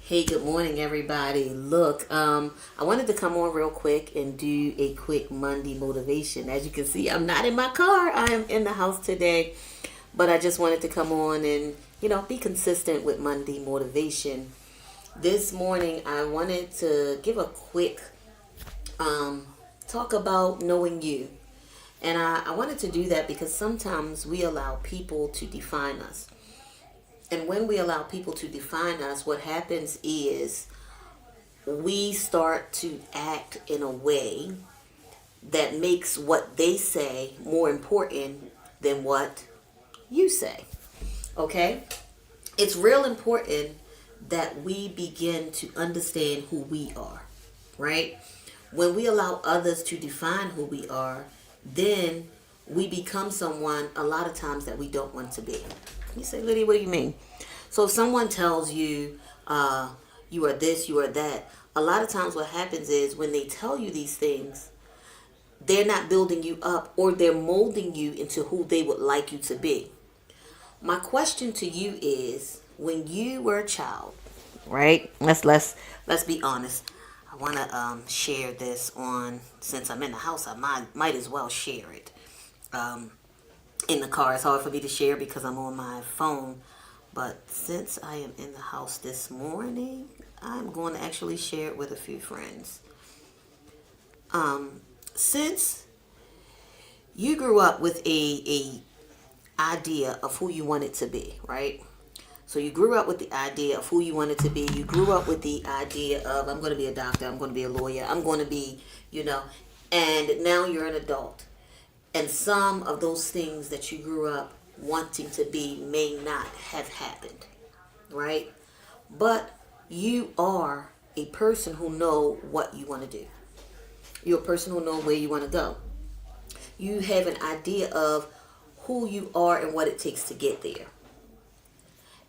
Hey, good morning, everybody. Look, I wanted to come on real quick and do a quick Monday motivation. As you can see, I'm not in my car. I am in the house today, but I just wanted to come on and, be consistent with Monday motivation. This morning, I wanted to give a quick talk about knowing you. And I wanted to do that because sometimes we allow people to define us. And when we allow people to define us, what happens is we start to act in a way that makes what they say more important than what you say. Okay? It's real important that we begin to understand who we are, right? When we allow others to define who we are, then we become someone a lot of times that we don't want to be. You say, Lydia, what do you mean? So if someone tells you, you are this, you are that, a lot of times what happens is when they tell you these things, they're not building you up or they're molding you into who they would like you to be. My question to you is, when you were a child, right? Let's be honest. I want to share this on, since I'm in the house, I might as well share it. In the car, it's hard for me to share because I'm on my phone. But since I am in the house this morning, I'm going to actually share it with a few friends. Since you grew up with a idea of who you wanted to be, right? So you grew up with the idea of who you wanted to be. You grew up with the idea of, I'm going to be a doctor, I'm going to be a lawyer, I'm going to be, and now you're an adult. And some of those things that you grew up wanting to be may not have happened, right? But you are a person who know what you want to do. You're a person who know where you want to go. You have an idea of who you are and what it takes to get there.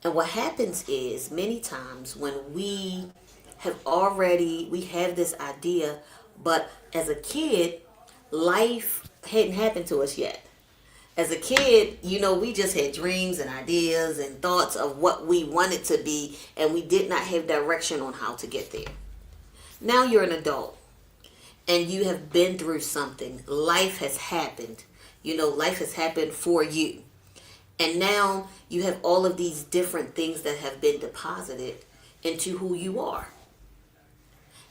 And what happens is many times when we have this idea, but as a kid, life hadn't happened to us yet. As a kid, we just had dreams and ideas and thoughts of what we wanted to be, and we did not have direction on how to get there. Now you're an adult and you have been through something. Life has happened. Life has happened for you. And now you have all of these different things that have been deposited into who you are.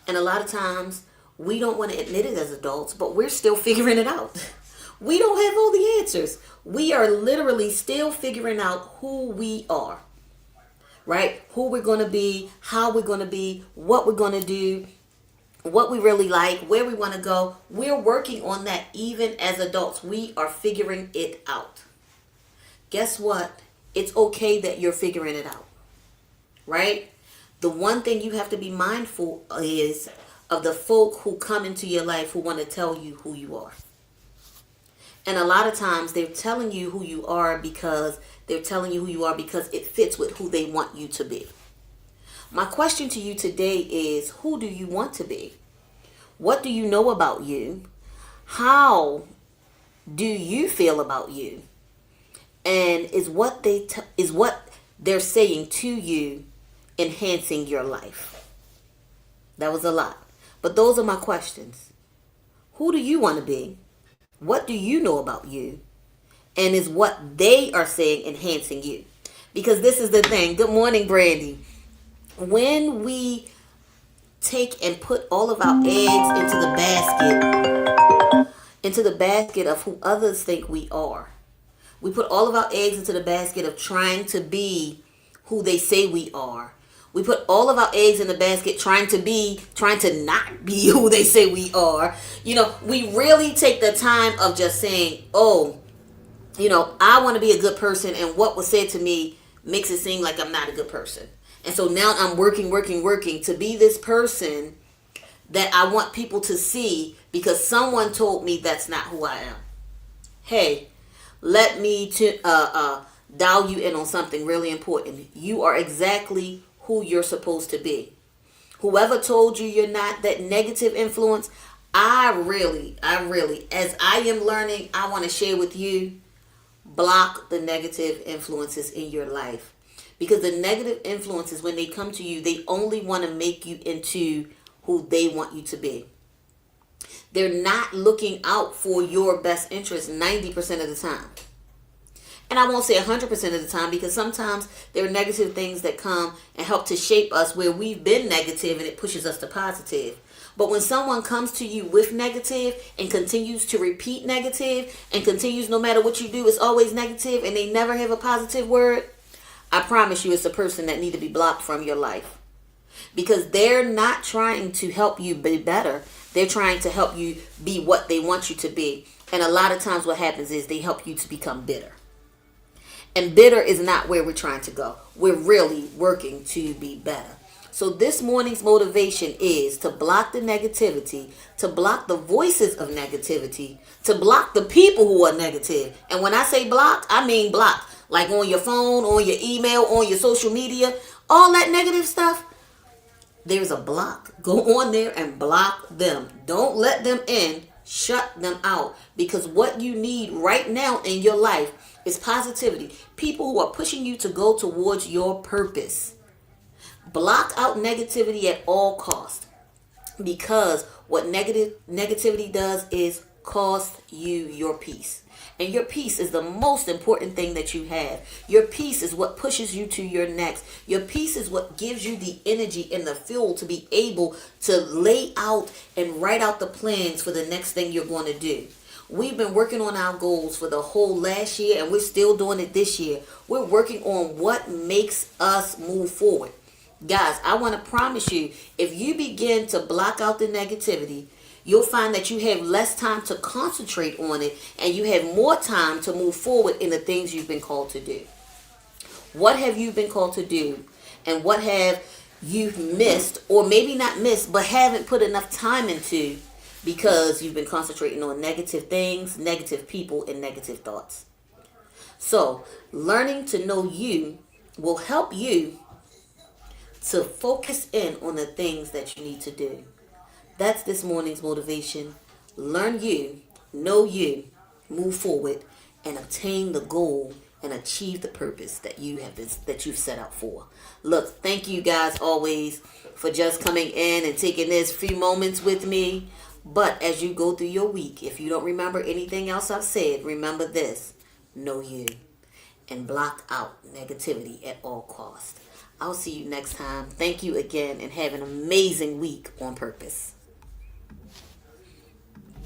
And a lot of times we don't want to admit it as adults, but we're still figuring it out. We don't have all the answers. We are literally still figuring out who we are, right? Who we're going to be, how we're going to be, what we're going to do, what we really like, where we want to go. We're working on that even as adults. We are figuring it out. Guess what? It's okay that you're figuring it out, right? The one thing you have to be mindful is of the folk who come into your life who want to tell you who you are. And a lot of times they're telling you who you are because it fits with who they want you to be. My question to you today is, who do you want to be? What do you know about you? How do you feel about you? And is what they're saying to you enhancing your life? That was a lot. But those are my questions. Who do you want to be? What do you know about you? And is what they are saying enhancing you? Because this is the thing. Good morning, Brandy. When we take and put all of our eggs into the basket of who others think we are. We put all of our eggs into the basket of trying to be who they say we are. We put all of our eggs in the basket trying to not be who they say we are. We really take the time of just saying, I want to be a good person, and what was said to me makes it seem like I'm not a good person. And so now I'm working to be this person that I want people to see because someone told me that's not who I am. Hey, let me dial you in on something really important. You are exactly who you're supposed to be. Whoever told you you're not, that negative influence, I really, as I am learning, I want to share with you, block the negative influences in your life. Because the negative influences, when they come to you, they only want to make you into who they want you to be. They're not looking out for your best interest 90% of the time. And I won't say 100% of the time, because sometimes there are negative things that come and help to shape us where we've been negative, and it pushes us to positive. But when someone comes to you with negative and continues to repeat negative and continues, no matter what you do, it's always negative, and they never have a positive word, I promise you it's a person that need to be blocked from your life. Because they're not trying to help you be better. They're trying to help you be what they want you to be. And a lot of times what happens is they help you to become bitter. And bitter is not where we're trying to go. We're really working to be better. So this morning's motivation is to block the negativity, to block the voices of negativity, to block the people who are negative. And when I say block, I mean block. Like on your phone, on your email, on your social media, all that negative stuff. There's a block. Go on there and block them. Don't let them in. Shut them out. Because what you need right now in your life is positivity. People who are pushing you to go towards your purpose. Block out negativity at all costs. Because what negativity does is cost you your peace. And your peace is the most important thing that you have. Your peace is what pushes you to your next. Your peace is what gives you the energy and the fuel to be able to lay out and write out the plans for the next thing you're going to do. We've been working on our goals for the whole last year, and we're still doing it this year. We're working on what makes us move forward. Guys, I want to promise you, if you begin to block out the negativity, you'll find that you have less time to concentrate on it, and you have more time to move forward in the things you've been called to do. What have you been called to do? And what have you missed, or maybe not missed, but haven't put enough time into because you've been concentrating on negative things, negative people, and negative thoughts? So, learning to know you will help you to focus in on the things that you need to do. That's this morning's motivation. Learn you, know you, move forward, and obtain the goal and achieve the purpose that you've set out for. Look, thank you guys always for just coming in and taking this few moments with me. But as you go through your week, if you don't remember anything else I've said, remember this: know you and block out negativity at all costs. I'll see you next time. Thank you again, and have an amazing week on purpose.